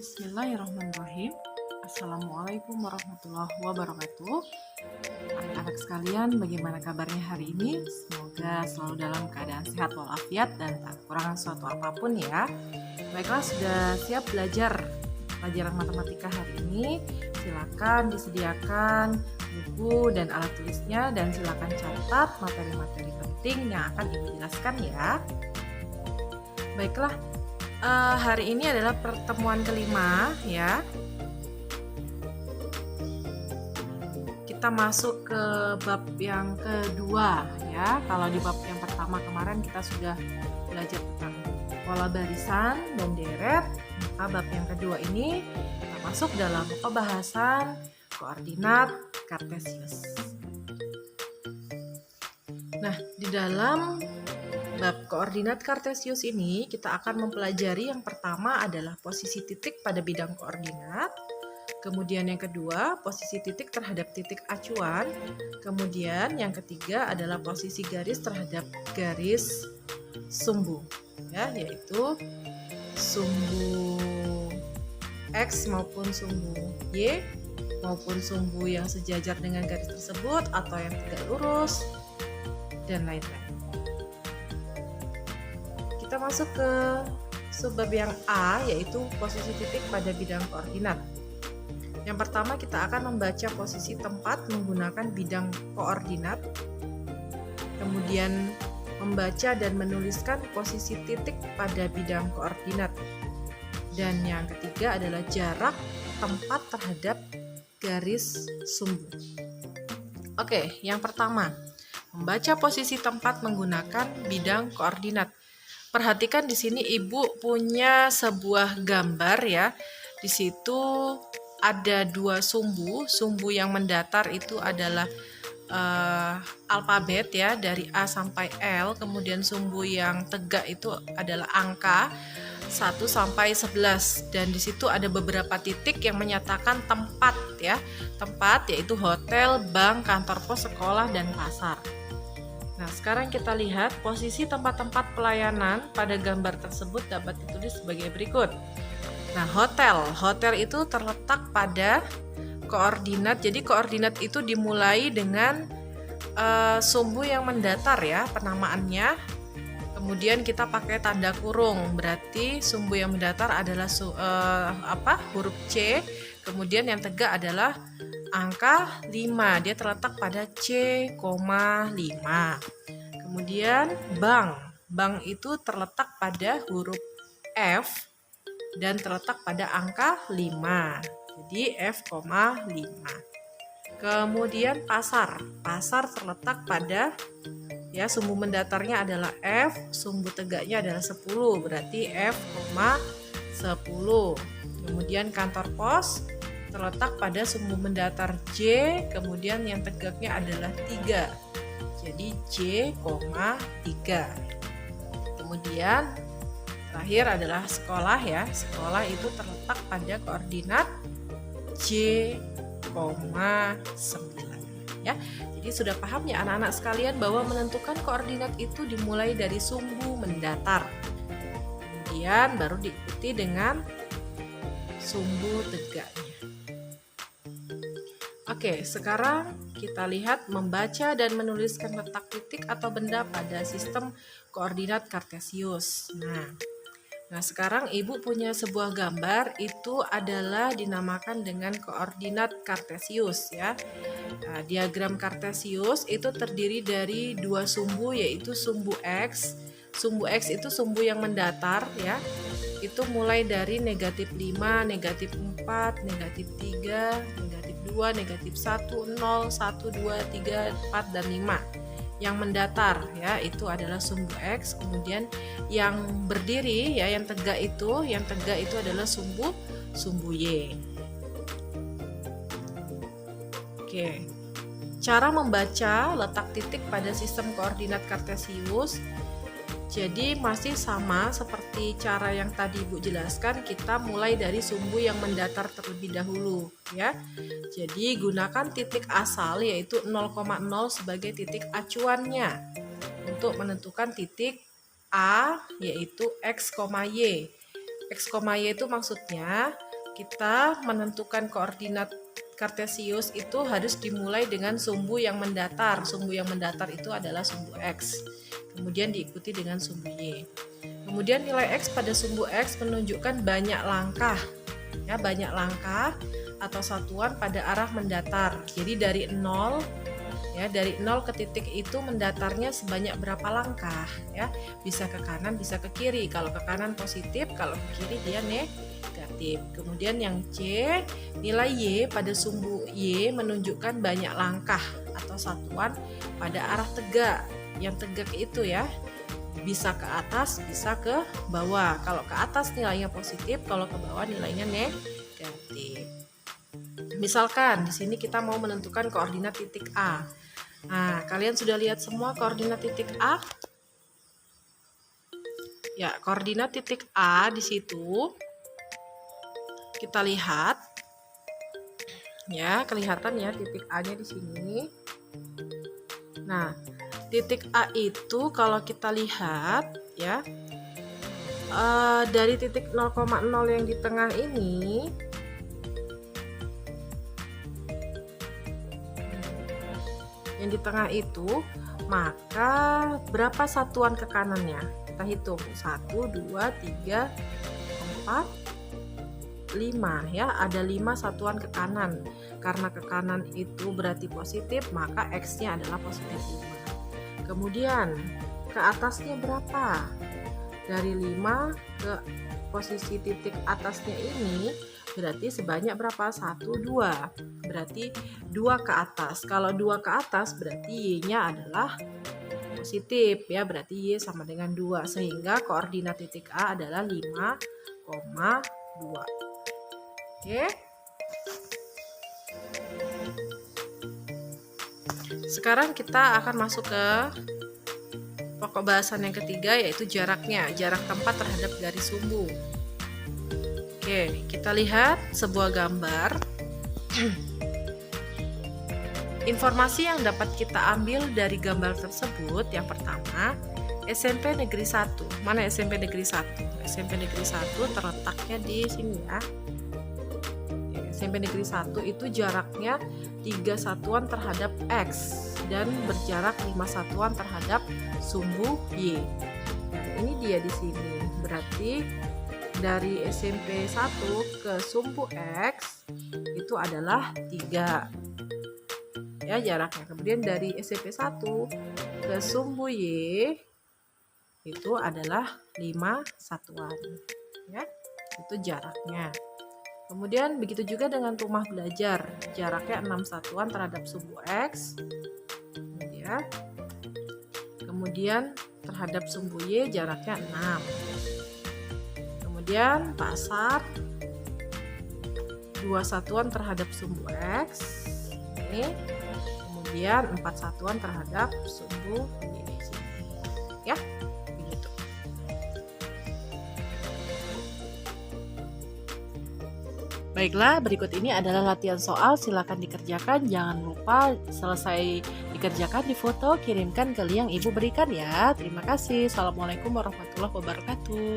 Bismillahirrahmanirrahim. Assalamualaikum warahmatullahi wabarakatuh. Anak-anak sekalian, bagaimana kabarnya hari ini? Semoga selalu dalam keadaan sehat walafiat dan tak kekurangan suatu apapun ya. Baiklah, sudah siap belajar pelajaran matematika hari ini? Silakan disediakan buku dan alat tulisnya dan silakan catat materi-materi penting yang akan Ibu jelaskan ya. Baiklah, hari ini adalah pertemuan kelima ya. Kita masuk ke bab yang kedua ya. Kalau di bab yang pertama kemarin kita sudah belajar tentang pola barisan dan deret, maka bab yang kedua ini kita masuk dalam pembahasan koordinat kartesius. Nah, di dalam bab koordinat kartesius ini kita akan mempelajari yang pertama adalah posisi titik pada bidang koordinat, kemudian yang kedua posisi titik terhadap titik acuan, kemudian yang ketiga adalah posisi garis terhadap garis sumbu ya, yaitu sumbu X maupun sumbu Y maupun sumbu yang sejajar dengan garis tersebut atau yang tegak lurus dan lain-lain. Kita masuk ke subbab yang A, yaitu posisi titik pada bidang koordinat. Yang pertama kita akan membaca posisi tempat menggunakan bidang koordinat, kemudian membaca dan menuliskan posisi titik pada bidang koordinat, dan yang ketiga adalah jarak tempat terhadap garis sumbu. Oke, yang pertama membaca posisi tempat menggunakan bidang koordinat. Perhatikan di sini Ibu punya sebuah gambar ya. Di situ ada dua sumbu. Sumbu yang mendatar itu adalah alfabet ya, dari A sampai L. Kemudian sumbu yang tegak itu adalah angka 1 sampai 11. Dan di situ ada beberapa titik yang menyatakan tempat ya. Tempat yaitu hotel, bank, kantor pos, sekolah, dan pasar. Nah, sekarang kita lihat posisi tempat-tempat pelayanan pada gambar tersebut dapat ditulis sebagai berikut. Nah, hotel itu terletak pada koordinat. Jadi koordinat itu dimulai dengan sumbu yang mendatar ya, penamaannya. Kemudian kita pakai tanda kurung, berarti sumbu yang mendatar adalah huruf C. Kemudian yang tegak adalah angka 5, dia terletak pada C,5. Kemudian bank itu terletak pada huruf F dan terletak pada angka 5. Jadi F,5. Kemudian pasar terletak pada ya, sumbu mendatarnya adalah F, sumbu tegaknya adalah 10, berarti F,10. Kemudian kantor pos terletak pada sumbu mendatar J, kemudian yang tegaknya adalah 3. Jadi J,3. Kemudian terakhir adalah sekolah ya. Sekolah itu terletak pada koordinat J,9 ya. Jadi sudah paham ya anak-anak sekalian bahwa menentukan koordinat itu dimulai dari sumbu mendatar. Kemudian baru diikuti dengan sumbu tegaknya. Oke, sekarang kita lihat membaca dan menuliskan letak titik atau benda pada sistem koordinat kartesius. Nah, sekarang Ibu punya sebuah gambar, itu adalah dinamakan dengan koordinat kartesius ya. Nah, diagram kartesius itu terdiri dari dua sumbu, yaitu sumbu X. Sumbu X itu sumbu yang mendatar ya. Itu mulai dari negatif 5, negatif 4, negatif 3, negatif 2, negatif 1, 0, 1, 2, 3, 4, dan 5. Yang mendatar ya, itu adalah sumbu X. Kemudian yang berdiri ya, yang tegak itu adalah sumbu Y. Oke. Cara membaca letak titik pada sistem koordinat kartesius jadi masih sama seperti cara yang tadi Ibu jelaskan, kita mulai dari sumbu yang mendatar terlebih dahulu ya. Jadi gunakan titik asal yaitu 0,0 sebagai titik acuannya untuk menentukan titik A yaitu X, Y. X, Y itu maksudnya kita menentukan koordinat kartesius itu harus dimulai dengan sumbu yang mendatar. Sumbu yang mendatar itu adalah sumbu X. Kemudian diikuti dengan sumbu Y. Kemudian nilai X pada sumbu X menunjukkan banyak langkah. Ya, banyak langkah atau satuan pada arah mendatar. Jadi dari 0 ya, dari 0 ke titik itu mendatarnya sebanyak berapa langkah ya. Bisa ke kanan, bisa ke kiri. Kalau ke kanan positif, kalau ke kiri dia negatif. Kemudian yang C, nilai Y pada sumbu Y menunjukkan banyak langkah atau satuan pada arah tegak. Yang tegak itu ya, bisa ke atas, bisa ke bawah. Kalau ke atas nilainya positif, kalau ke bawah nilainya negatif. Misalkan di sini kita mau menentukan koordinat titik A. Nah, kalian sudah lihat semua koordinat titik A? Ya, koordinat titik A di situ kita lihat. Ya, kelihatan ya titik A-nya di sini. Nah, titik A itu kalau kita lihat ya, dari titik 0,0 yang di tengah ini, yang di tengah itu, maka berapa satuan ke kanannya? Kita hitung 1, 2, 3, 4, 5 ya, ada 5 satuan ke kanan. Karena ke kanan itu berarti positif, maka X-nya adalah positif 5. Kemudian ke atasnya berapa? Dari 5 ke posisi titik atasnya ini berarti sebanyak berapa? 1, 2. Berarti 2 ke atas. Kalau 2 ke atas berarti Y-nya adalah positif ya, berarti Y sama dengan 2, sehingga koordinat titik A adalah 5,2. Oke. Sekarang kita akan masuk ke pokok bahasan yang ketiga, yaitu jaraknya, jarak tempat terhadap garis sumbu. Oke, kita lihat sebuah gambar. Informasi yang dapat kita ambil dari gambar tersebut, yang pertama, SMP Negeri 1. Mana SMP Negeri 1? SMP Negeri 1 terletaknya di sini ya. SMP Negeri 1 itu jaraknya 3 satuan terhadap X dan berjarak 5 satuan terhadap sumbu Y. Nah, ini dia di sini. Berarti dari SMP 1 ke sumbu X itu adalah 3 ya jaraknya. Kemudian dari SMP 1 ke sumbu Y itu adalah 5 satuan ya. Itu jaraknya. Kemudian begitu juga dengan rumah belajar, jaraknya 6 satuan terhadap sumbu X ya. Kemudian terhadap sumbu Y jaraknya 6. Kemudian pasar 2 satuan terhadap sumbu X ini. Kemudian 4 satuan terhadap sumbu Y ya. Baiklah, berikut ini adalah latihan soal, silakan dikerjakan. Jangan lupa selesai dikerjakan di foto, kirimkan ke link yang Ibu berikan ya. Terima kasih. Assalamualaikum warahmatullahi wabarakatuh.